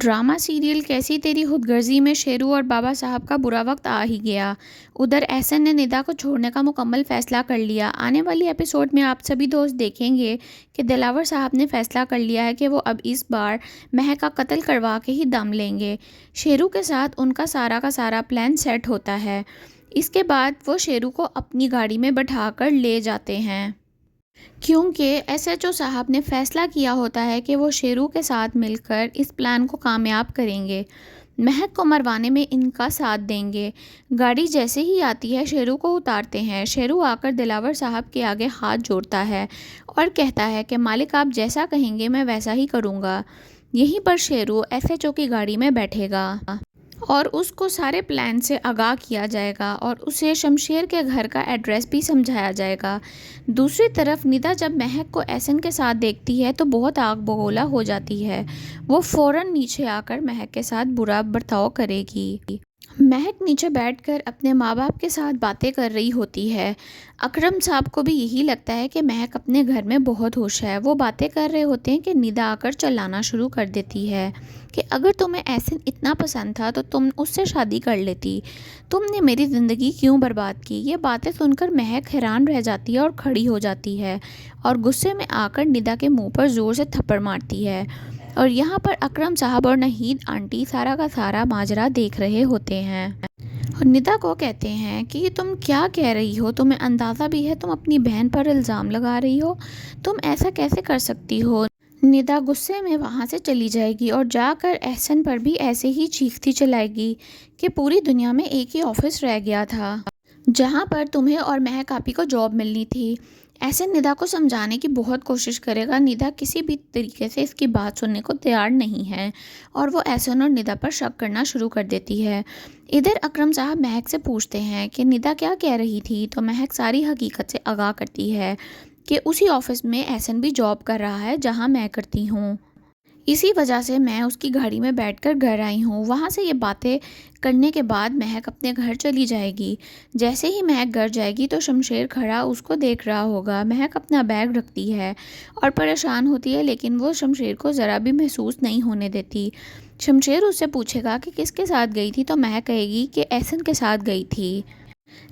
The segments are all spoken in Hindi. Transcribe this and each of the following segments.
ड्रामा सीरियल कैसी तेरी खुदगर्जी में शेरू और बाबा साहब का बुरा वक्त आ ही गया। उधर एहसन ने निदा को छोड़ने का मुकम्मल फ़ैसला कर लिया। आने वाली एपिसोड में आप सभी दोस्त देखेंगे कि दिलावर साहब ने फ़ैसला कर लिया है कि वो अब इस बार महक का कत्ल करवा के ही दम लेंगे। शेरू के साथ उनका सारा का सारा प्लान सेट होता है। इसके बाद वो शेरू को अपनी गाड़ी में बैठाकर ले जाते हैं, क्योंकि एसएचओ साहब ने फैसला किया होता है कि वो शेरू के साथ मिलकर इस प्लान को कामयाब करेंगे, महक को मरवाने में इनका साथ देंगे। गाड़ी जैसे ही आती है शेरू को उतारते हैं। शेरू आकर दिलावर साहब के आगे हाथ जोड़ता है और कहता है कि मालिक आप जैसा कहेंगे मैं वैसा ही करूँगा। यहीं पर शेरू एसएचओ की गाड़ी में बैठेगा और उसको सारे प्लान से आगाह किया जाएगा और उसे शमशेर के घर का एड्रेस भी समझाया जाएगा। दूसरी तरफ निदा जब महक को एहसन के साथ देखती है तो बहुत आग बगोला हो जाती है। वो फ़ौरन नीचे आकर महक के साथ बुरा बर्ताव करेगी। महक नीचे बैठकर अपने माँ बाप के साथ बातें कर रही होती है। अकरम साहब को भी यही लगता है कि महक अपने घर में बहुत खुश है। वो बातें कर रहे होते हैं कि निदा आकर चिल्लाना शुरू कर देती है कि अगर तुम्हें एहसन इतना पसंद था तो तुम उससे शादी कर लेती, तुमने मेरी ज़िंदगी क्यों बर्बाद की। ये बातें सुनकर महक हैरान रह जाती है और खड़ी हो जाती है और गुस्से में आकर निदा के मुँह पर ज़ोर से थप्पड़ मारती है। और यहाँ पर अकरम साहब और नहीद आंटी सारा का सारा माजरा देख रहे होते हैं और निदा को कहते हैं कि तुम क्या कह रही हो, तुम्हें अंदाज़ा भी है तुम अपनी बहन पर इल्ज़ाम लगा रही हो, तुम ऐसा कैसे कर सकती हो। निदा गुस्से में वहाँ से चली जाएगी और जाकर एहसन पर भी ऐसे ही चीखती चलाएगी कि पूरी दुनिया में एक ही ऑफिस रह गया था जहाँ पर तुम्हें और महक आपी को जॉब मिलनी थी। ऐसे निदा को समझाने की बहुत कोशिश करेगा। निदा किसी भी तरीके से इसकी बात सुनने को तैयार नहीं है और वो एहसन और निदा पर शक करना शुरू कर देती है। इधर अकरम साहब महक से पूछते हैं कि निदा क्या कह रही थी, तो महक सारी हकीकत से आगाह करती है कि उसी ऑफिस में एहसन भी जॉब कर रहा है जहाँ मैं करती हूँ, इसी वजह से मैं उसकी गाड़ी में बैठकर घर आई हूँ। वहाँ से ये बातें करने के बाद महक अपने घर चली जाएगी। जैसे ही महक घर जाएगी तो शमशेर खड़ा उसको देख रहा होगा। महक अपना बैग रखती है और परेशान होती है, लेकिन वो शमशेर को ज़रा भी महसूस नहीं होने देती। शमशेर उससे पूछेगा कि किसके साथ गई थी, तो महक कहेगी कि एहसन के साथ गई थी।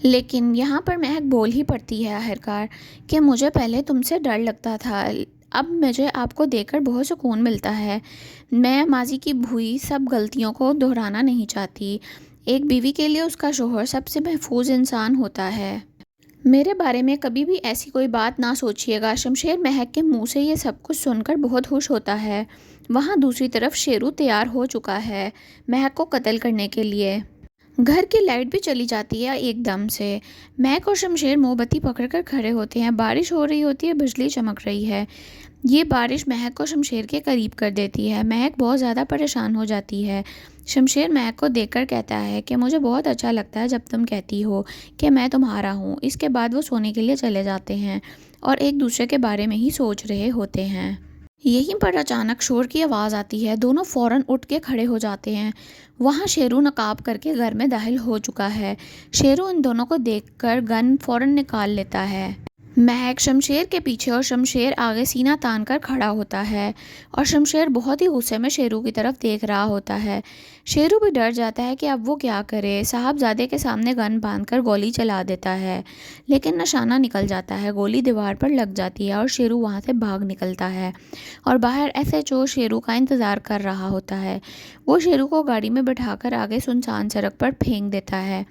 लेकिन यहाँ पर महक बोल ही पड़ती है आखिरकार कि मुझे पहले तुमसे डर लगता था, अब मुझे आपको देखकर बहुत सुकून मिलता है। मैं माजी की हुई सब गलतियों को दोहराना नहीं चाहती। एक बीवी के लिए उसका शोहर सबसे महफूज इंसान होता है। मेरे बारे में कभी भी ऐसी कोई बात ना सोचिएगा। शमशेर महक के मुंह से ये सब कुछ सुनकर बहुत खुश होता है। वहाँ दूसरी तरफ शेरू तैयार हो चुका है महक को कत्ल करने के लिए। घर की लाइट भी चली जाती है एकदम से। महक और शमशेर मोमबत्ती पकड़कर खड़े होते हैं। बारिश हो रही होती है, बिजली चमक रही है। ये बारिश महक को शमशेर के करीब कर देती है। महक बहुत ज़्यादा परेशान हो जाती है। शमशेर महक को देखकर कहता है कि मुझे बहुत अच्छा लगता है जब तुम कहती हो कि मैं तुम्हारा हूँ। इसके बाद वो सोने के लिए चले जाते हैं और एक दूसरे के बारे में ही सोच रहे होते हैं। यहीं पर अचानक शोर की आवाज़ आती है। दोनों फ़ौरन उठ के खड़े हो जाते हैं। वहाँ शेरू नकाब करके घर में दाखिल हो चुका है। शेरू इन दोनों को देखकर गन फ़ौरन निकाल लेता है। महक शमशेर के पीछे और शमशेर आगे सीना तान कर खड़ा होता है और शमशेर बहुत ही गुस्से में शेरू की तरफ देख रहा होता है। शेरू भी डर जाता है कि अब वो क्या करे। साहबजादे के सामने गन बांधकर गोली चला देता है, लेकिन निशाना निकल जाता है। गोली दीवार पर लग जाती है और शेरू वहाँ से भाग निकलता है और बाहर एसएचओ शेरू का इंतज़ार कर रहा होता है। वो शेरू को गाड़ी में बैठाकर आगे सुनसान सड़क पर फेंक देता है,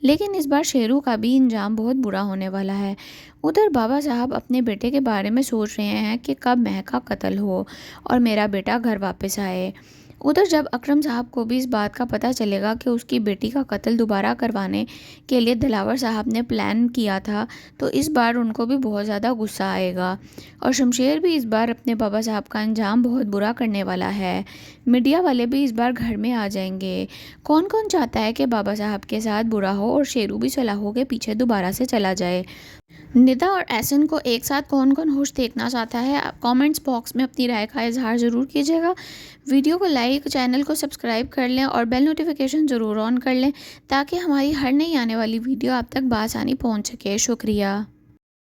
लेकिन इस बार शेरू का भी अंजाम बहुत बुरा होने वाला है। उधर बाबा साहब अपने बेटे के बारे में सोच रहे हैं कि कब महक का कत्ल हो और मेरा बेटा घर वापस आए। उधर जब अकरम साहब को भी इस बात का पता चलेगा कि उसकी बेटी का कत्ल दोबारा करवाने के लिए दिलावर साहब ने प्लान किया था, तो इस बार उनको भी बहुत ज़्यादा गुस्सा आएगा और शमशेर भी इस बार अपने बाबा साहब का अंजाम बहुत बुरा करने वाला है। मीडिया वाले भी इस बार घर में आ जाएंगे। कौन कौन चाहता है कि बाबा साहब के साथ बुरा हो और शेरू भी सलाहों के पीछे दोबारा से चला जाए। निदा और एहसन को एक साथ कौन कौन खुश देखना चाहता है, कमेंट्स बॉक्स में अपनी राय का इजहार ज़रूर कीजिएगा। वीडियो को लाइक, चैनल को सब्सक्राइब कर लें और बेल नोटिफिकेशन ज़रूर ऑन कर लें ताकि हमारी हर नई आने वाली वीडियो आप तक बआसानी पहुंच सके। शुक्रिया।